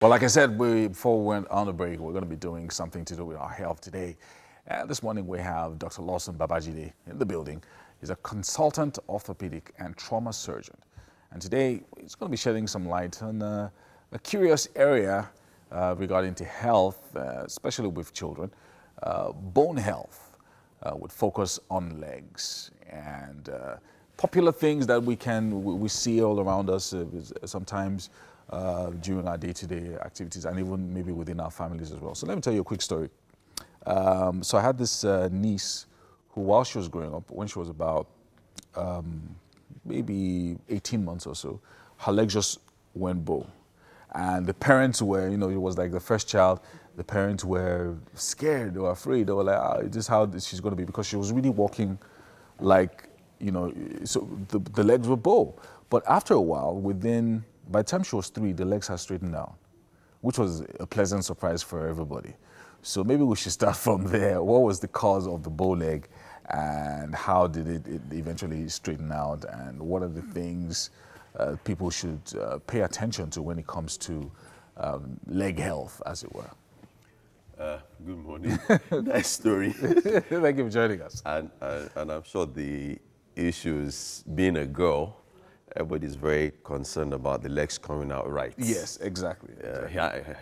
Well, like I said, before we went on the break, we're going to be doing something to do with our health today. This morning we have Dr. Lawson Babajide in the building. He's a consultant orthopedic and trauma surgeon. And today he's going to be shedding some light on a curious area regarding to health, especially with children, bone health, with focus on legs and popular things that we see all around us sometimes during our day-to-day activities and even maybe within our families as well. So let me tell you a quick story. So I had this niece who, while she was growing up, when she was about maybe 18 months or so, her legs just went bow. And the parents were, it was like the first child, the parents were scared, they were afraid, they were like, is this how she's going to be? Because she was really walking like, so the legs were bow. But after a while, by the time she was 3, the legs had straightened out, which was a pleasant surprise for everybody. So maybe we should start from there. What was the cause of the bow leg and how did it eventually straighten out, and what are the things people should pay attention to when it comes to leg health, as it were? Good morning. Nice story. Thank you for joining us. And I'm sure the issues, being a girl, everybody's very concerned about the legs coming out right. Yes, exactly.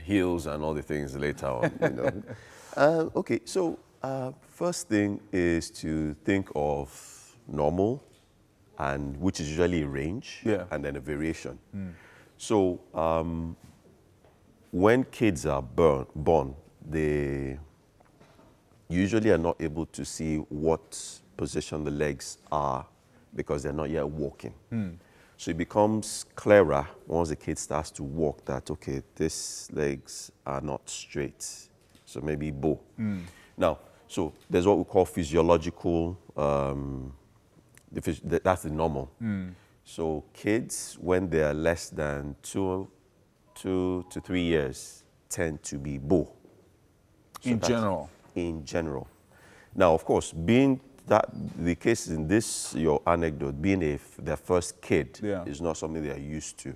Heels and all the things later on. Okay, so first thing is to think of normal, and which is usually a range, and then a variation. So when kids are born, they usually are not able to see what position the legs are because they're not yet walking. So it becomes clearer once the kid starts to walk that, okay, these legs are not straight. So maybe bow. Now, so there's what we call physiological, that's the normal. So kids, when they are less than 2 to 3 years, tend to be bow. So in general. Now, of course, being that the case in this, your anecdote, being their first kid is not something they are used to.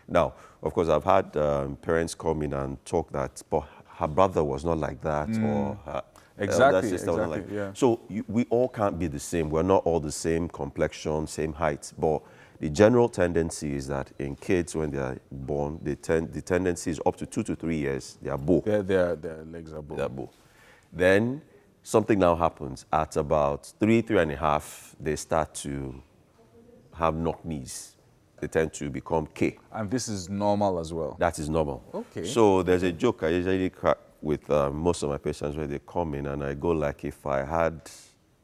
Now, of course, I've had parents come in and talk that, but her brother was not like that, or her elder sister was not like that. So we all can't be the same. We're not all the same complexion, same height, but the general tendency is that in kids, when they are born, the tendency is up to 2 to 3 years, they are bow. Their legs are bow. They are bow. Then something now happens. At about 3.5, they start to have knock knees. They tend to become K. And this is normal as well? That is normal. Okay. So there's a joke I usually crack with most of my patients where they come in and I go like, if I had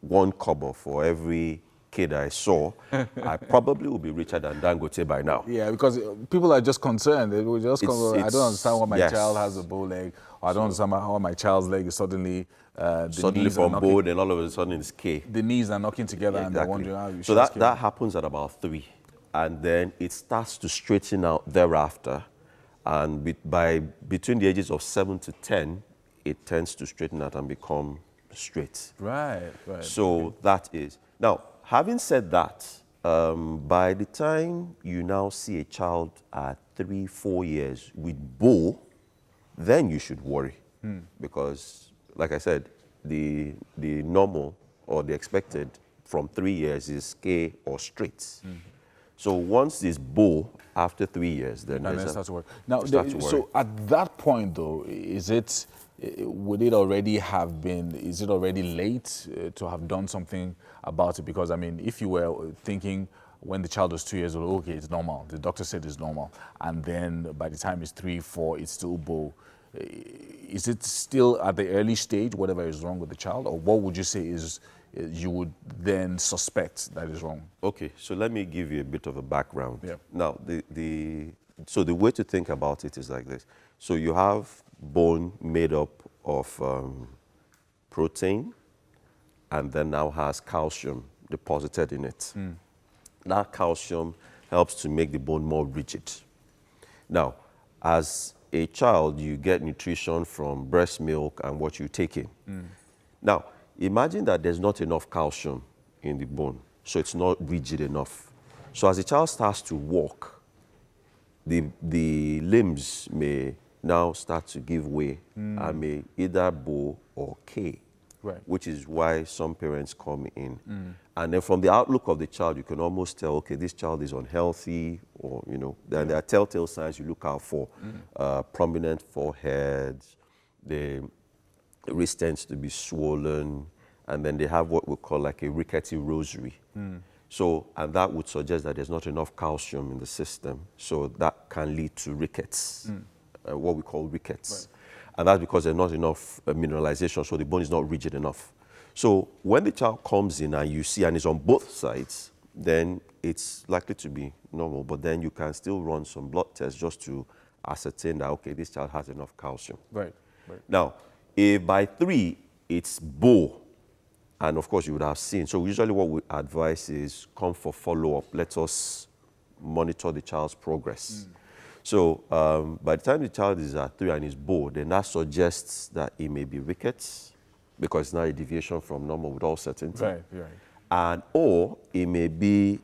1 kobo for every kid I saw, I probably would be richer than Dangote by now. Yeah, because people are just concerned. They will just come, I don't understand why my child has a bow leg, or I don't understand how my child's leg is suddenly from bow, and all of a sudden it's K. The knees are knocking together, and they're wondering how you. So that happens at about 3, and then it starts to straighten out thereafter, and between the ages of 7 to 10, it tends to straighten out and become straight. Right. So that is now. Having said that, by the time you now see a child at 3, 4 years with bow, then you should worry. Because, like I said, the normal or the expected from 3 years is K or straight. So once it's bow after 3 years, then it starts to work. Now, so at that point, though, would it already have been, is it already late to have done something about it? Because, I mean, if you were thinking when the child was 2 years old, okay, it's normal, the doctor said it's normal, and then by the time it's 3, 4, it's still bow, is it still at the early stage, whatever is wrong with the child, or what would you say is you would then suspect that is wrong? Okay, so let me give you a bit of a background. Yeah. Now, so the way to think about it is like this. So you have bone made up of protein and then now has calcium deposited in it. That calcium helps to make the bone more rigid. Now, as a child, you get nutrition from breast milk and what you take in. Now, imagine that there's not enough calcium in the bone, so it's not rigid enough. So as the child starts to walk, the limbs may now start to give way and may either bow or K, Right. which is why some parents come in. And then from the outlook of the child, you can almost tell, okay, this child is unhealthy, or, you know, then there are telltale signs you look out for. Prominent forehead, the wrist tends to be swollen, and then they have what we call like a rickety rosary. So, and that would suggest that there's not enough calcium in the system. So that can lead to rickets, what we call rickets. Right. And that's because there's not enough mineralization, so the bone is not rigid enough. So when the child comes in and you see, and it's on both sides, then it's likely to be normal. But then you can still run some blood tests just to ascertain that, okay, this child has enough calcium. Right, right. Now, if by 3, it's bow, and of course you would have seen. So usually what we advise is come for follow-up. Let us monitor the child's progress. So by the time the child is at 3 and is bow, then that suggests that it may be rickets, because it's not a deviation from normal with all certainty. Right, right. And or it may be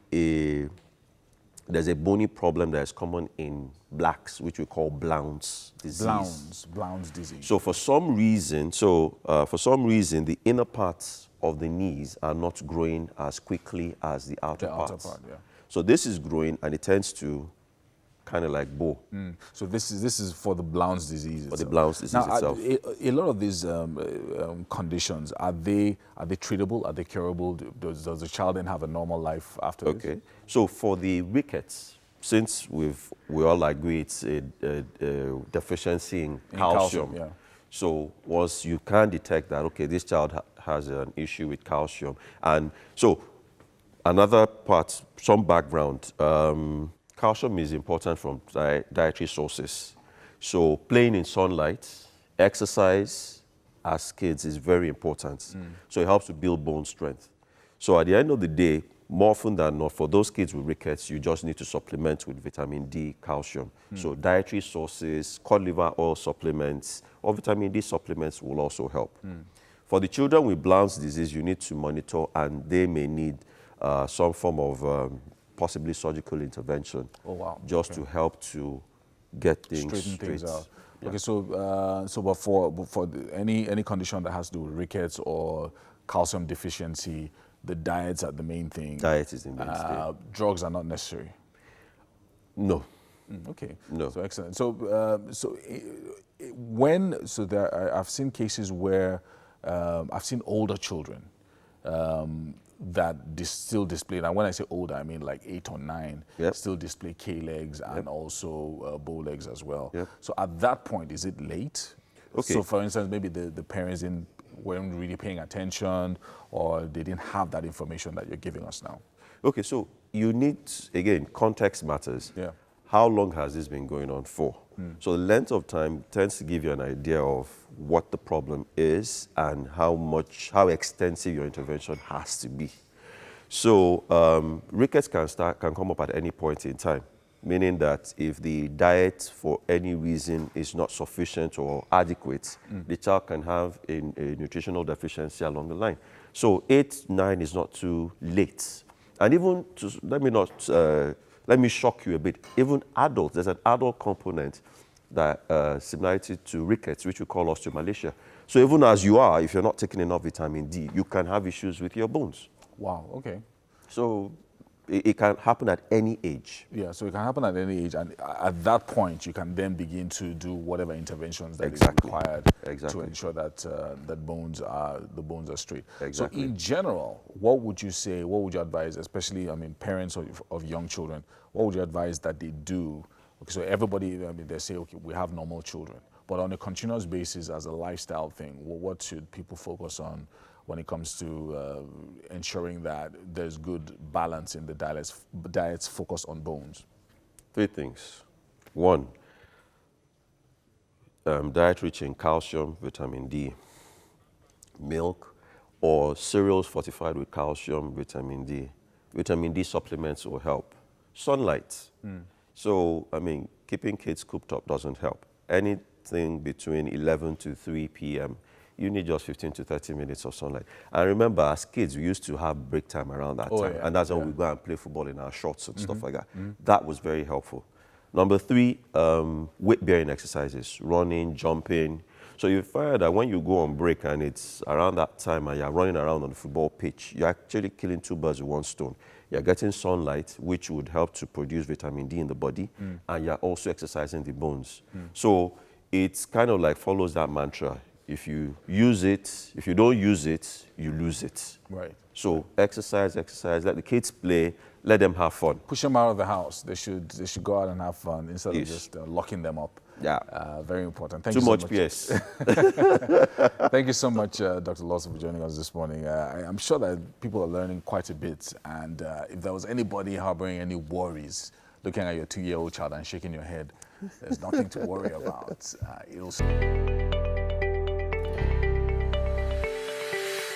there's a bony problem that is common in blacks, which we call Blount's disease. Blount's disease. So for some reason, the inner parts of the knees are not growing as quickly as the outer parts. Yeah. So this is growing, and it tends to kind of like bow. So this is for the Blount's disease itself. For the Blount's disease now, itself. A lot of these conditions, are they treatable? Are they curable? Does the child then have a normal life after this? Okay. So for the rickets, since we all agree it's a deficiency in calcium. Yeah. So once you can detect that, okay, this child has an issue with calcium. And so another part, some background, calcium is important from dietary sources. So playing in sunlight, exercise as kids is very important. So it helps to build bone strength. So at the end of the day, more often than not, for those kids with rickets, you just need to supplement with vitamin D, calcium. So dietary sources, cod liver oil supplements, or vitamin D supplements will also help. For the children with Blount's disease, you need to monitor, and they may need some form of possibly surgical intervention. Oh, wow. Just to help to get things Straighten things out. Yeah. Okay, so but for any condition that has to do with rickets or calcium deficiency, the diets are the main thing. Diet is the mainstay. Drugs are not necessary. No. Okay. No. So excellent. I've seen cases where I've seen older children that still display. And when I say older, I mean like 8 or 9. Yep. Still display K legs and also bow legs as well. Yep. So at that point, is it late? Okay. So for instance, maybe the parents weren't really paying attention, or they didn't have that information that you're giving us now. Okay, so you need, again, context matters. Yeah. How long has this been going on for? So the length of time tends to give you an idea of what the problem is and how extensive your intervention has to be. So rickets can come up at any point in time, meaning that if the diet for any reason is not sufficient or adequate, the child can have a nutritional deficiency along the line. So 8, 9 is not too late. And even, let me shock you a bit, even adults, there's an adult component that similarity to rickets, which we call osteomalacia. So even as you are, if you're not taking enough vitamin D, you can have issues with your bones. Wow, okay. So it can happen at any age. Yeah, so it can happen at any age, and at that point, you can then begin to do whatever interventions that is required to ensure that the bones are straight. Exactly. So, in general, what would you say? What would you advise, especially, parents of young children? What would you advise that they do? Okay, so everybody, they say, okay, we have normal children, but on a continuous basis, as a lifestyle thing, what should people focus on when it comes to ensuring that there's good balance in the diets focused on bones? 3 things. 1, diet rich in calcium, vitamin D, milk, or cereals fortified with calcium, vitamin D. Vitamin D supplements will help. Sunlight. So, keeping kids cooped up doesn't help. Anything between 11 to 3 p.m., you need just 15 to 30 minutes of sunlight. And remember, as kids, we used to have break time around that time. Yeah. And that's when we go and play football in our shorts and stuff like that. That was very helpful. Number 3, weight-bearing exercises, running, jumping. So you find that when you go on break and it's around that time and you're running around on the football pitch, you're actually killing 2 birds with 1 stone. You're getting sunlight, which would help to produce vitamin D in the body, and you're also exercising the bones. So it's kind of like follows that mantra. If you use it, if you don't use it, you lose it. Right. So exercise, let the kids play, let them have fun. Push them out of the house. They should go out and have fun instead of just locking them up. Yeah. Very important. Thank Too you so much much. PS. Thank you so much, Dr. Lawson, for joining us this morning. I'm sure that people are learning quite a bit. And if there was anybody harboring any worries, looking at your 2-year-old child and shaking your head, there's nothing to worry about. It'll